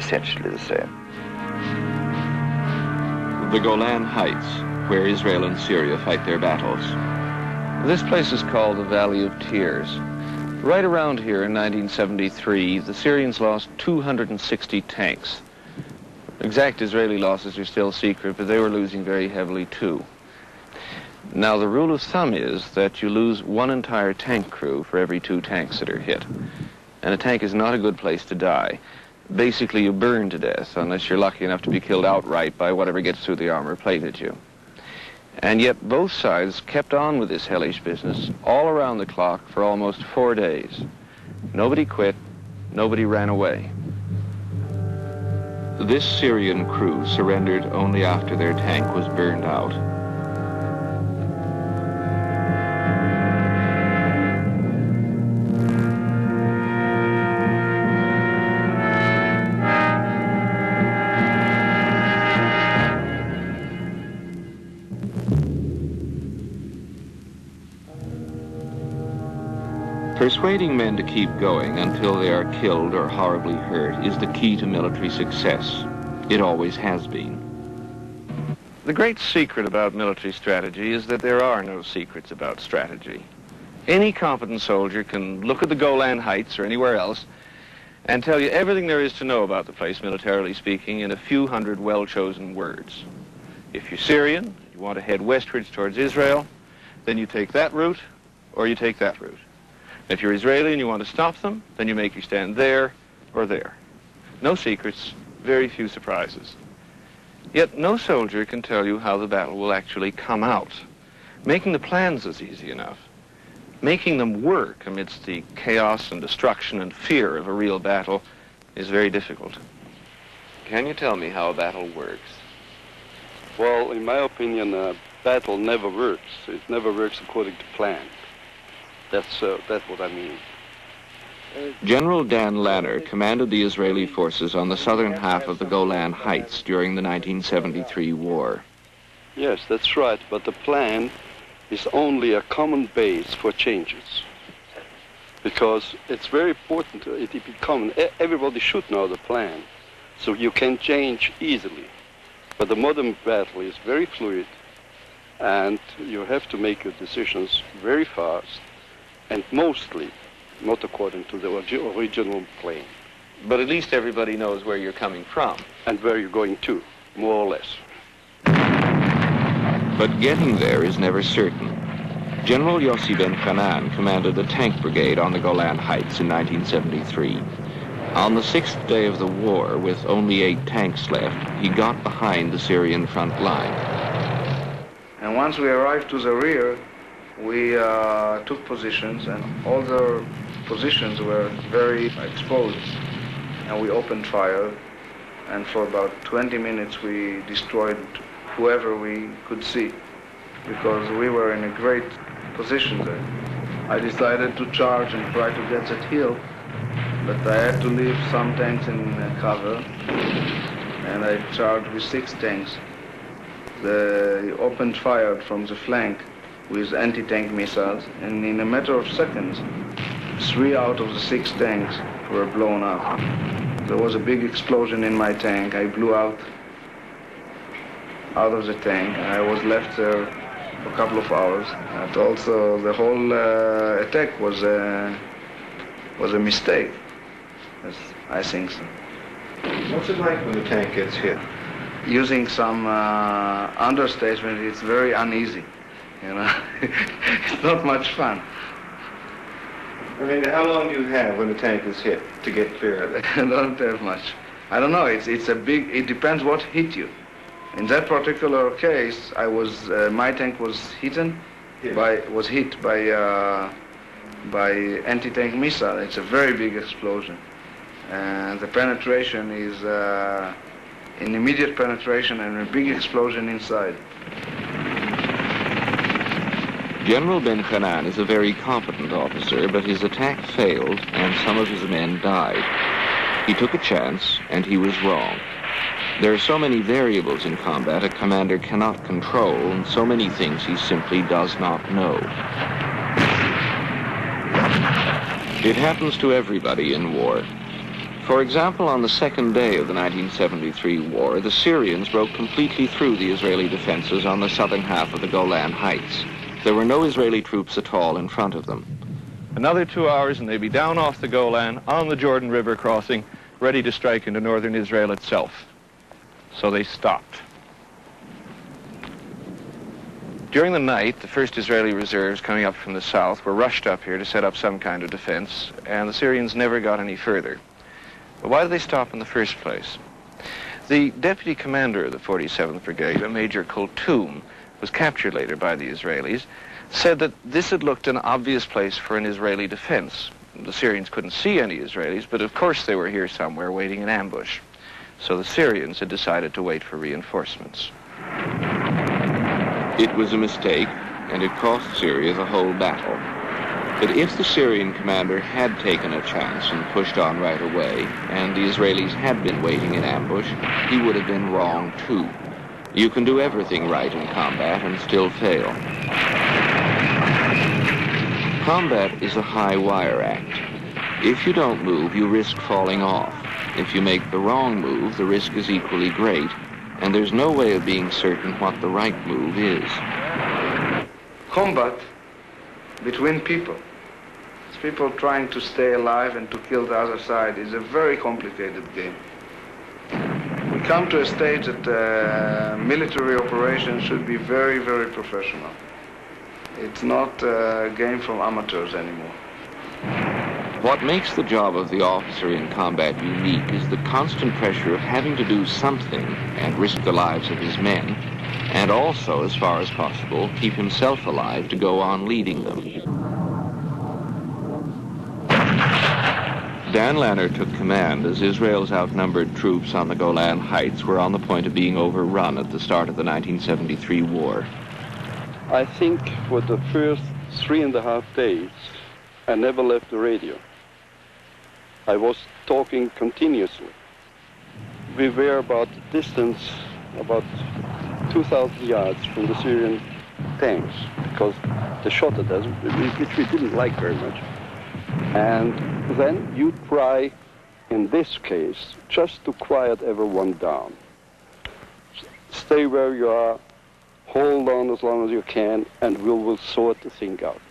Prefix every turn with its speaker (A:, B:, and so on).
A: essentially the same.
B: The Golan Heights, where Israel and Syria fight their battles.
C: This place is called the Valley of Tears. Right around here in 1973, the Syrians lost 260 tanks. Exact Israeli losses are still secret, but they were losing very heavily too. Now, the rule of thumb is that you lose one entire tank crew for every 2 tanks that are hit. And a tank is not a good place to die. Basically, you burn to death unless you're lucky enough to be killed outright by whatever gets through the armor plate at you. And yet both sides kept on with this hellish business all around the clock for almost 4 days. Nobody quit, nobody ran away.
B: This Syrian crew surrendered only after their tank was burned out. Persuading men to keep going until they are killed or horribly hurt is the key to military success. It always has been.
C: The great secret about military strategy is that there are no secrets about strategy. Any competent soldier can look at the Golan Heights or anywhere else and tell you everything there is to know about the place, militarily speaking, in a few hundred well-chosen words. If you're Syrian, you want to head westwards towards Israel, then you take that route or you take that route. If you're Israeli and you want to stop them, then you make your stand there or there. No secrets, very few surprises. Yet no soldier can tell you how the battle will actually come out. Making the plans is easy enough. Making them work amidst the chaos and destruction and fear of a real battle is very difficult.
D: Can you tell me how a battle works?
E: Well, in my opinion, a battle never works. It never works according to plan. That's what I mean.
B: General Dan Lanner commanded the Israeli forces on the southern half of the Golan Heights during the 1973 war.
E: Yes, that's right, but the plan is only a common base for changes. Because it's very important it be common. Everybody should know the plan, so you can change easily. But the modern battle is very fluid, and you have to make your decisions very fast, and mostly not according to the original plan.
C: But at least everybody knows where you're coming from.
E: And where you're going to, more or less.
B: But getting there is never certain. General Yossi Ben Hanan commanded a tank brigade on the Golan Heights in 1973. On the 6th day of the war, with only 8 tanks left, he got behind the Syrian front line.
F: And once we arrived to the rear, we took positions, and all the positions were very exposed. And we opened fire, and for about 20 minutes we destroyed whoever we could see, because we were in a great position there. I decided to charge and try to get that hill, but I had to leave some tanks in cover, and I charged with 6 tanks. They opened fire from the flank with anti-tank missiles, and in a matter of seconds, 3 out of the 6 tanks were blown up. There was a big explosion in my tank. I blew out of the tank. I was left there for a couple of hours. And also, the whole attack was a mistake. Yes, I think so.
C: What's it like when the tank gets hit?
F: Using some understatement, it's very uneasy. You know, it's not much fun.
C: I mean, how long do you have when the tank is hit to get clear of it?
F: I don't have much. I don't know. It depends what hit you. In that particular case, my tank was hit by anti-tank missile. It's a very big explosion, and the penetration is an immediate penetration and a big explosion inside.
B: General Ben Hanan is a very competent officer, but his attack failed and some of his men died. He took a chance, and he was wrong. There are so many variables in combat a commander cannot control, and so many things he simply does not know. It happens to everybody in war. For example, on the second day of the 1973 war, the Syrians broke completely through the Israeli defenses on the southern half of the Golan Heights. There were no Israeli troops at all in front of them.
C: Another 2 hours and they'd be down off the Golan on the Jordan River crossing, ready to strike into northern Israel itself. So they stopped. During the night, the first Israeli reserves coming up from the south were rushed up here to set up some kind of defense, and the Syrians never got any further. But why did they stop in the first place? The deputy commander of the 47th Brigade, a Major Kultum, was captured later by the Israelis, said that this had looked an obvious place for an Israeli defense. The Syrians couldn't see any Israelis, but of course they were here somewhere waiting in ambush. So the Syrians had decided to wait for reinforcements.
B: It was a mistake, and it cost Syria the whole battle. But if the Syrian commander had taken a chance and pushed on right away, and the Israelis had been waiting in ambush, he would have been wrong too. You can do everything right in combat and still fail. Combat is a high wire act. If you don't move, you risk falling off. If you make the wrong move, the risk is equally great, and there's no way of being certain what the right move is.
F: Combat between people, it's people trying to stay alive and to kill the other side, is a very complicated game. We come to a stage that military operations should be very, very professional. It's not a game from amateurs anymore.
B: What makes the job of the officer in combat unique is the constant pressure of having to do something and risk the lives of his men, and also, as far as possible, keep himself alive to go on leading them. Dan Lanner took command as Israel's outnumbered troops on the Golan Heights were on the point of being overrun at the start of the 1973 war.
E: I think for the first 3.5 days, I never left the radio. I was talking continuously. We were about a distance, about 2,000 yards from the Syrian tanks, because they shot at us, which we didn't like very much. And then you try, in this case, just to quiet everyone down. Stay where you are, hold on as long as you can, and we will sort the thing out.